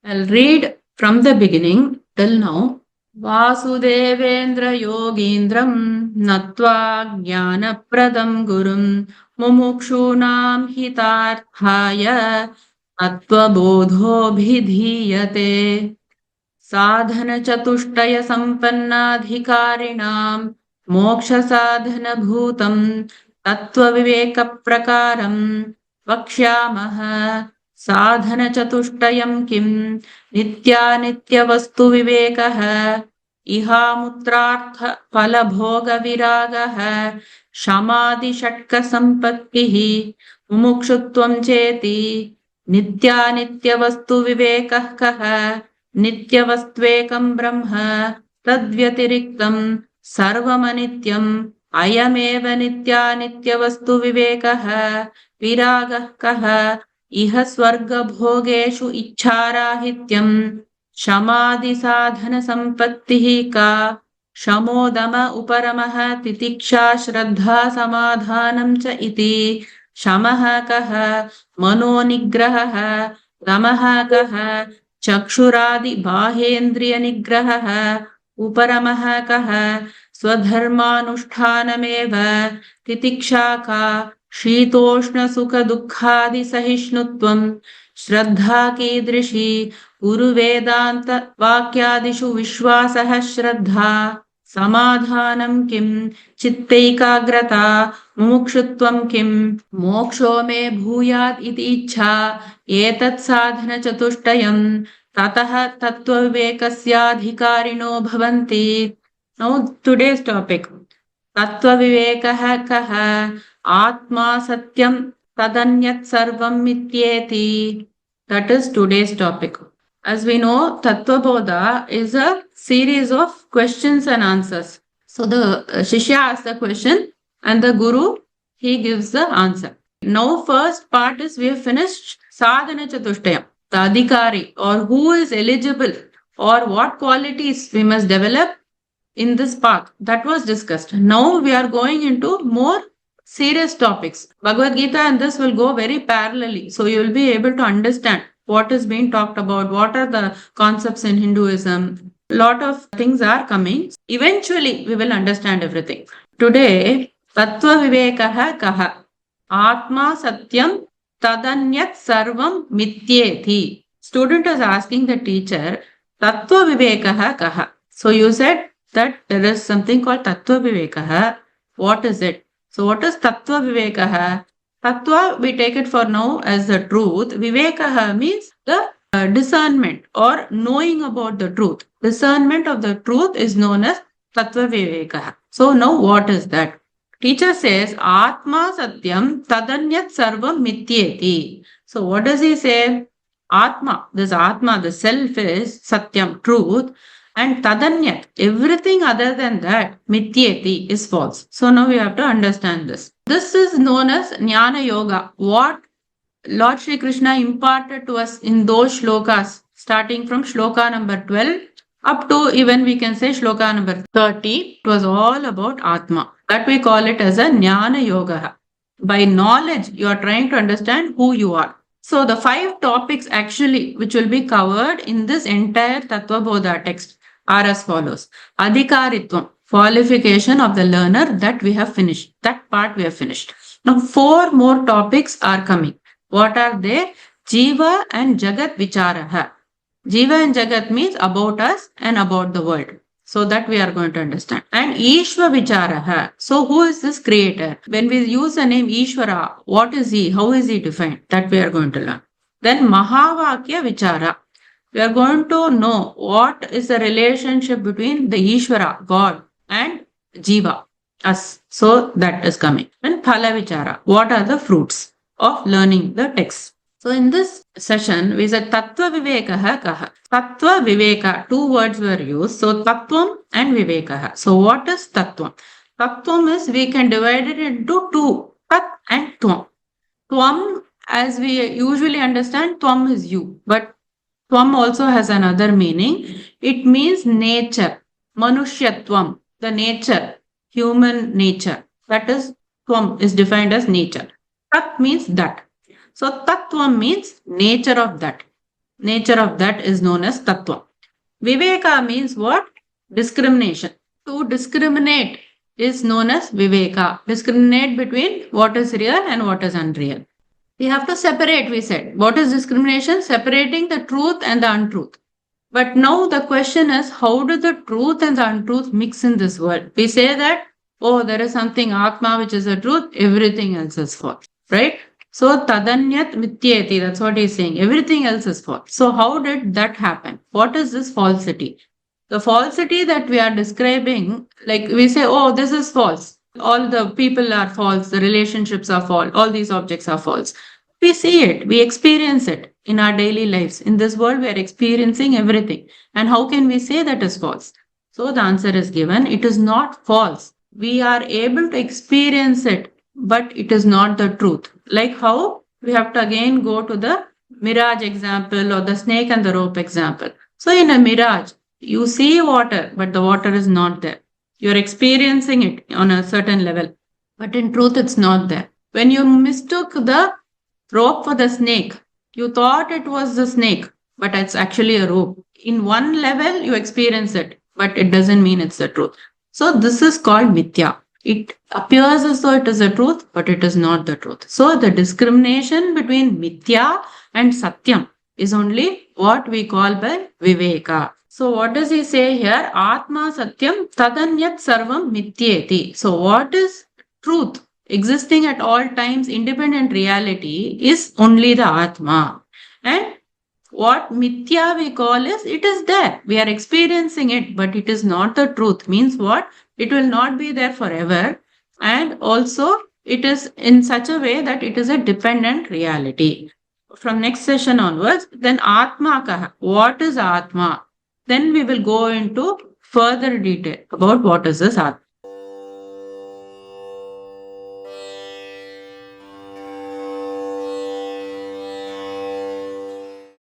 I'll read from the beginning till now. Vasudevendra yogindram natva jnanapradam gurum mumukshunam hitarthaya tattva bodhobhidhiyate sadhana chatushtaya sampannadhikarinam moksha sadhana bhutam tattva viveka prakaram vakshyamaha sadhana chatushtayam kim nitya vastu vivekah ihamutrartha phalabhoga viragah shamadhi shatka sampattihi mumukshutvam cheti nitya vastu vivekah kah nityavastvekam brahma tadvyatiriktam sarvamanityam ayameva nityavastu vivekah viragah kah iha swarga bhogeshu ichharahityam shamadhi sadhana sampattihi ka shamodama uparamah titiksha shraddha samadhanam cha iti shamaha kah manonigrahah ramah kah चक्षुरादि बाहेन्द्रिय निग्रहः उपरमः कः स्वधर्मानुष्ठानमेव तितिक्षा का शीतोष्ण सुख दुःखादि सहिष्णुत्वं श्रद्धा कीदृशी गुरु वेदांत वाक्यादिषु विश्वासः श्रद्धा समाधानं किं चित्तैकाग्रता मुमुक्षुत्वं किं मोक्षो मे भूयात् इति इच्छा एतत् साधन चतुष्टयं ततः तत्त्वविवेकस्याधिकारिणो भवन्ति. Now today's topic, तत्त्वविवेकः कः ātmā satyaṃ tadanyat sarvaṃ mithyeti. That is today's topic. As we know, Tattva Bodha is a series of questions and answers. So the Shishya asks the question and the Guru, he gives the answer. Now first part is we have finished Sadhana Chatushtayam, the Adhikari, or who is eligible or what qualities we must develop in this path. That was discussed. Now we are going into more serious topics. Bhagavad Gita and this will go very parallelly. So you will be able to understand what is being talked about, what are the concepts in Hinduism. Lot of things are coming. Eventually, we will understand everything. Today, tattvavivekaḥ kaḥ ātmā satyaṃ tadanyat sarvaṃ mithyeti. Student is asking the teacher, tattvavivekaḥ kaḥ. So you said that there is something called tattvavivekaḥ. What is it? So what is tattvavivekaḥ? Tattva, we take it for now as the truth. Vivekaḥ means the discernment or knowing about the truth. Discernment of the truth is known as tattvavivekaḥ. So now what is that? Teacher says, ātmā satyaṃ tadanyat sarvaṃ mithyeti. So what does he say? Ātmā, this ātmā, the self is satyam, truth. And tadanyat, everything other than that, mithyeti, is false. So now we have to understand this. This is known as Jnana Yoga. What Lord Shri Krishna imparted to us in those shlokas, starting from shloka number 12 up to even we can say shloka number 30, it was all about Atma. That we call it as a Jnana Yoga. By knowledge, you are trying to understand who you are. So the 5 topics actually which will be covered in this entire Tattva Bodha text are as follows. Adhikaritvam, qualification of the learner, that we have finished. That part we have finished. Now 4 more topics are coming. What are they? Jiva and Jagat Vicharaha. Jiva and Jagat means about us and about the world. So that we are going to understand. And Ishva Vicharaha. So who is this creator? When we use the name Ishvara, what is he? How is he defined? That we are going to learn. Then Mahavakya Vichara. We are going to know what is the relationship between the Ishvara, God, and Jiva, us. So that is coming. And Phala Vichara. What are the fruits of learning the text? So in this session, we said tattvavivekaḥ kaḥ. Tattva Viveka, 2 words were used. So tattvam and vivekaḥ. So what is tattvam? Tattvam is, we can divide it into 2, tat and tvam. Tvam, as we usually understand, tvam is you. But tvam also has another meaning. It means nature, manushyatvam, the nature, human nature. That is, tvam is defined as nature. Tat means that. So tattvam means nature of that. nature of that is known as tattva. Viveka means what? Discrimination. To discriminate is known as viveka. Discriminate between what is real and what is unreal. We have to separate, we said. What is discrimination? Separating the truth and the untruth. But now the question is, how do the truth and the untruth mix in this world? We say that, oh, there is something ātmā which is the truth, everything else is false, right? So tadanyat mithyeti, that's what he's saying. Everything else is false. So how did that happen? What is this falsity? The falsity that we are describing, like we say, oh, this is false. All the people are false, the relationships are false, all these objects are false. We see it, we experience it in our daily lives. In this world, we are experiencing everything. And how can we say that is false? So the answer is given, it is not false. We are able to experience it, but it is not the truth. Like how we have to again go to the mirage example or the snake and the rope example. So in a mirage, you see water, but the water is not there. You're experiencing it on a certain level, but in truth, it's not there. When you mistook the rope for the snake, you thought it was the snake, but it's actually a rope. In one level, you experience it, but it doesn't mean it's the truth. So this is called mithya. It appears as though it is the truth, but it is not the truth. So the discrimination between mithya and satyam is only what we call by viveka. So what does he say here? ātmā satyam tadanyat sarvaṃ mithyeti. So what is truth? Existing at all times, independent reality is only the ātmā. And what mithya we call is, it is there. We are experiencing it, but it is not the truth. Means what? It will not be there forever. And also it is in such a way that it is a dependent reality. From next session onwards, then ātmā kaḥ. What is ātmā? Then we will go into further detail about what is this ātmā.